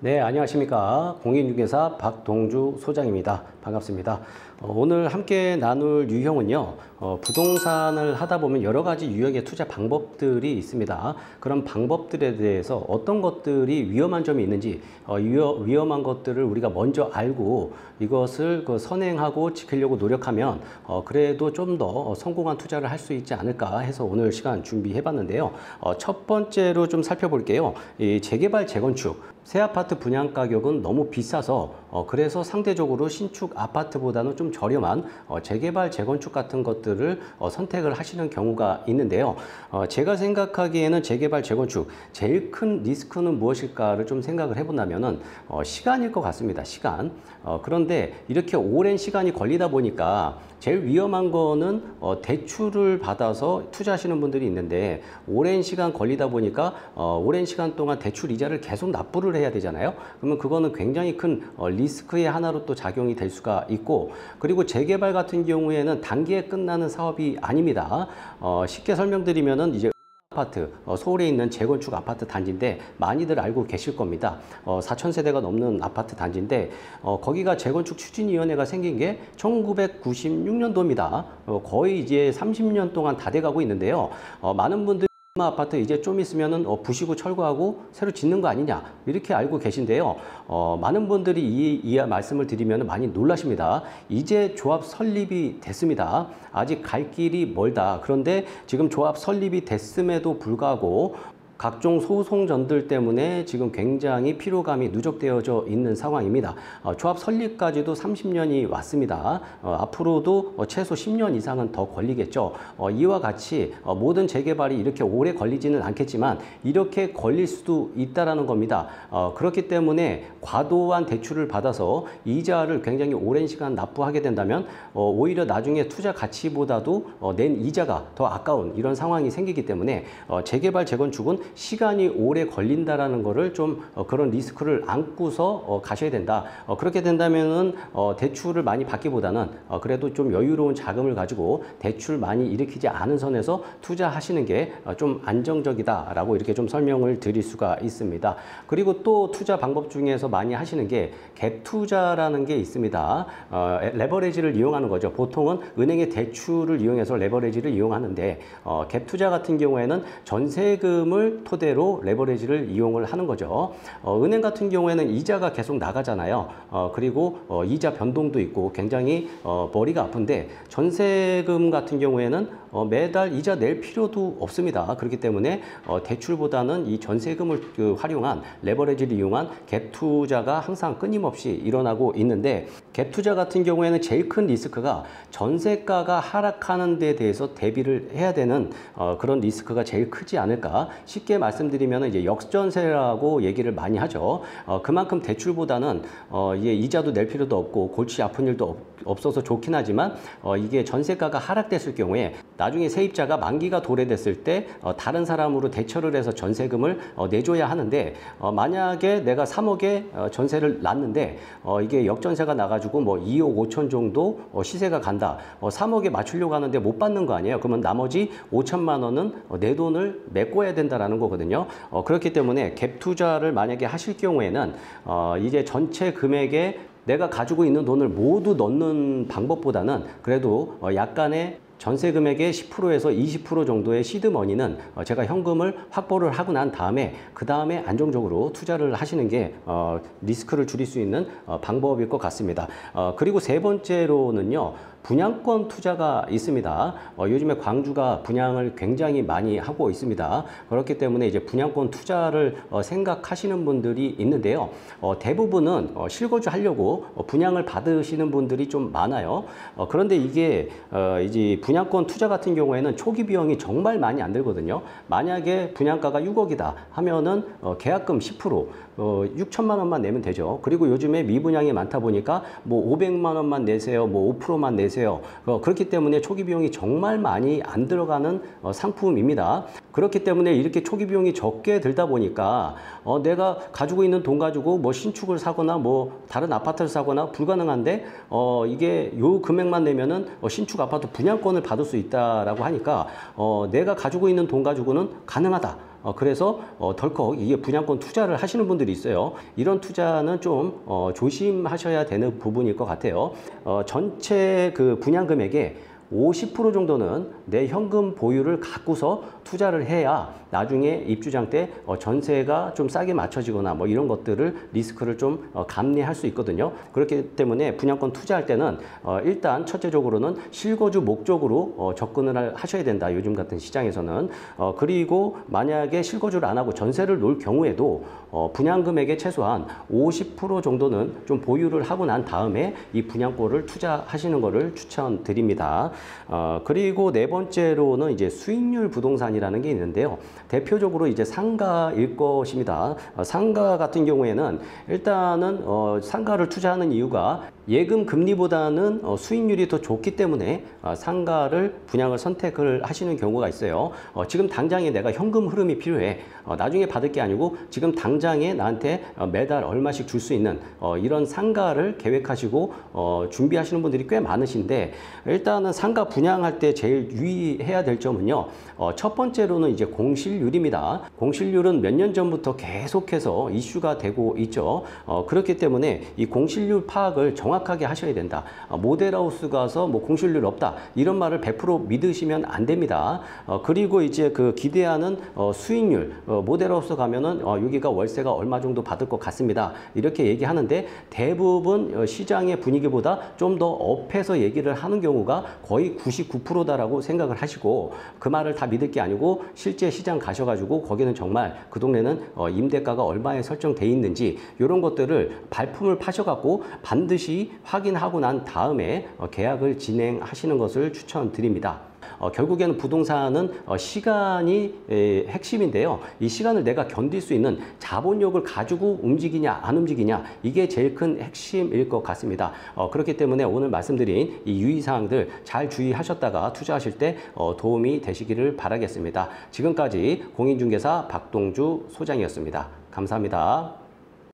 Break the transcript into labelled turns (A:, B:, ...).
A: 네, 안녕하십니까. 공인중개사 박동주 소장입니다. 반갑습니다. 오늘 함께 나눌 유형은요, 부동산을 하다 보면 여러 가지 유형의 투자 방법들이 있습니다. 그런 방법들에 대해서 어떤 것들이 위험한 점이 있는지, 위험한 것들을 우리가 먼저 알고 이것을 선행하고 지키려고 노력하면 그래도 좀 더 성공한 투자를 할 수 있지 않을까 해서 오늘 시간 준비해 봤는데요. 첫 번째로 좀 살펴볼게요. 이 재개발, 재건축. 새 아파트 분양 가격은 너무 비싸서 그래서 상대적으로 신축 아파트보다는 좀 저렴한 재개발, 재건축 같은 것들을 선택을 하시는 경우가 있는데요. 제가 생각하기에는 재개발, 재건축 제일 큰 리스크는 무엇일까를 좀 생각을 해본다면은 시간일 것 같습니다. 시간. 그런데 이렇게 오랜 시간이 걸리다 보니까 제일 위험한 거는 대출을 받아서 투자하시는 분들이 있는데 오랜 시간 걸리다 보니까 오랜 시간 동안 대출 이자를 계속 납부를 해야 되잖아요. 그러면 그거는 굉장히 큰 리스크의 하나로 또 작용이 될 수가 있고, 그리고 재개발 같은 경우에는 단기에 끝나는 사업이 아닙니다. 쉽게 설명드리면은 이제 아파트, 서울에 있는 재건축 아파트 단지인데 많이들 알고 계실 겁니다. 4,000세대가 넘는 아파트 단지인데 거기가 재건축 추진위원회가 생긴 게 1996년도입니다. 거의 이제 30년 동안 다 돼가고 있는데요. 많은 분들이 아파트 이제 좀 있으면은 부시고 철거하고 새로 짓는 거 아니냐 이렇게 알고 계신데요. 많은 분들이 이 말씀을 드리면 많이 놀라십니다. 이제 조합 설립이 됐습니다. 아직 갈 길이 멀다. 그런데 지금 조합 설립이 됐음에도 불구하고 각종 소송전들 때문에 지금 굉장히 피로감이 누적되어져 있는 상황입니다. 조합 설립까지도 30년이 왔습니다. 앞으로도 최소 10년 이상은 더 걸리겠죠. 이와 같이 모든 재개발이 이렇게 오래 걸리지는 않겠지만 이렇게 걸릴 수도 있다라는 겁니다. 그렇기 때문에 과도한 대출을 받아서 이자를 굉장히 오랜 시간 납부하게 된다면 오히려 나중에 투자 가치보다도 낸 이자가 더 아까운 이런 상황이 생기기 때문에 재개발, 재건축은 시간이 오래 걸린다라는 거를 좀 그런 리스크를 안고서 가셔야 된다. 그렇게 된다면은 대출을 많이 받기보다는 그래도 좀 여유로운 자금을 가지고 대출 많이 일으키지 않은 선에서 투자하시는 게 좀 안정적이다라고 이렇게 좀 설명을 드릴 수가 있습니다. 그리고 또 투자 방법 중에서 많이 하시는 게 갭 투자라는 게 있습니다. 레버리지를 이용하는 거죠. 보통은 은행의 대출을 이용해서 레버리지를 이용하는데 갭 투자 같은 경우에는 전세금을 토대로 레버리지를 이용을 하는 거죠. 은행 같은 경우에는 이자가 계속 나가잖아요. 그리고 이자 변동도 있고 굉장히 머리가 아픈데 전세금 같은 경우에는 매달 이자 낼 필요도 없습니다. 그렇기 때문에 대출보다는 이 전세금을 활용한 레버리지를 이용한 갭 투자가 항상 끊임없이 일어나고 있는데, 갭 투자 같은 경우에는 제일 큰 리스크가 전세가가 하락하는 데 대해서 대비를 해야 되는 그런 리스크가 제일 크지 않을까. 쉽게 말씀드리면 이제 역전세라고 얘기를 많이 하죠. 그만큼 대출보다는 이게 이자도 낼 필요도 없고 골치 아픈 일도 없어서 좋긴 하지만 이게 전세가가 하락됐을 경우에 나중에 세입자가 만기가 도래됐을 때 다른 사람으로 대처를 해서 전세금을 내줘야 하는데 만약에 내가 3억에 전세를 놨는데 이게 역전세가 나가지고 뭐 2억 5천 정도 시세가 간다. 3억에 맞추려고 하는데 못 받는 거 아니에요. 그러면 나머지 5천만 원은 내 돈을 메꿔야 된다라는 거거든요. 그렇기 때문에 갭 투자를 만약에 하실 경우에는 이제 전체 금액에 내가 가지고 있는 돈을 모두 넣는 방법보다는 그래도 약간의 전세 금액의 10%에서 20% 정도의 시드머니는 제가 현금을 확보를 하고 난 다음에 그 다음에 안정적으로 투자를 하시는 게 리스크를 줄일 수 있는 방법일 것 같습니다. 그리고 세 번째로는요, 분양권 투자가 있습니다. 요즘에 광주가 분양을 굉장히 많이 하고 있습니다. 그렇기 때문에 이제 분양권 투자를 생각하시는 분들이 있는데요. 대부분은 실거주 하려고 분양을 받으시는 분들이 좀 많아요. 그런데 이게 이제 분양권 투자 같은 경우에는 초기 비용이 정말 많이 안 들거든요. 만약에 분양가가 6억이다 하면은 계약금 10%, 6천만 원만 내면 되죠. 그리고 요즘에 미분양이 많다 보니까 뭐 500만 원만 내세요, 뭐 5%만 내세요. 그렇기 때문에 초기 비용이 정말 많이 안 들어가는 상품입니다. 그렇기 때문에 이렇게 초기 비용이 적게 들다 보니까 내가 가지고 있는 돈 가지고 뭐 신축을 사거나 뭐 다른 아파트를 사거나 불가능한데 이게 요 금액만 내면은 신축 아파트 분양권을 받을 수 있다라고 하니까 내가 가지고 있는 돈 가지고는 가능하다. 그래서 덜컥 이게 분양권 투자를 하시는 분들이 있어요. 이런 투자는 좀 조심하셔야 되는 부분일 것 같아요. 전체 그 분양 금액의 50% 정도는 내 현금 보유를 갖고서 투자를 해야 나중에 입주장 때 전세가 좀 싸게 맞춰지거나 뭐 이런 것들을 리스크를 좀 감내할 수 있거든요. 그렇기 때문에 분양권 투자할 때는 일단 첫째적으로는 실거주 목적으로 접근을 하셔야 된다. 요즘 같은 시장에서는. 그리고 만약에 실거주를 안 하고 전세를 놓을 경우에도 분양 금액의 최소한 50% 정도는 좀 보유를 하고 난 다음에 이 분양권을 투자하시는 것을 추천드립니다. 그리고 네 번째로는 이제 수익률 부동산이라는 게 있는데요. 대표적으로 이제 상가일 것입니다. 상가 같은 경우에는 일단은 상가를 투자하는 이유가 예금 금리보다는 수익률이 더 좋기 때문에 상가를 분양을 선택을 하시는 경우가 있어요. 지금 당장에 내가 현금 흐름이 필요해. 나중에 받을 게 아니고 지금 당장에 나한테 매달 얼마씩 줄 수 있는 이런 상가를 계획하시고 준비하시는 분들이 꽤 많으신데, 일단은 상가 분양할 때 제일 유의해야 될 점은요. 첫 번째로는 이제 공실률입니다. 공실률은 몇 년 전부터 계속해서 이슈가 되고 있죠. 그렇기 때문에 이 공실률 파악을 정확하게 하셔야 된다. 모델하우스 가서 뭐 공실률 없다 이런 말을 100% 믿으시면 안 됩니다. 그리고 이제 그 기대하는 수익률, 모델하우스 가면은 여기가 월세가 얼마 정도 받을 것 같습니다. 이렇게 얘기하는데 대부분 시장의 분위기보다 좀 더 업해서 얘기를 하는 경우가 거의 99%다라고 생각을 하시고, 그 말을 다 믿을 게 아니고 실제 시장 가셔가지고 거기는 정말 그 동네는 임대가가 얼마에 설정돼 있는지 이런 것들을 발품을 파셔갖고 반드시 확인하고 난 다음에 계약을 진행하시는 것을 추천드립니다. 결국에는 부동산은 시간이 핵심인데요. 이 시간을 내가 견딜 수 있는 자본력을 가지고 움직이냐 안 움직이냐, 이게 제일 큰 핵심일 것 같습니다. 그렇기 때문에 오늘 말씀드린 이 유의사항들 잘 주의하셨다가 투자하실 때 도움이 되시기를 바라겠습니다. 지금까지 공인중개사 박동주 소장이었습니다. 감사합니다.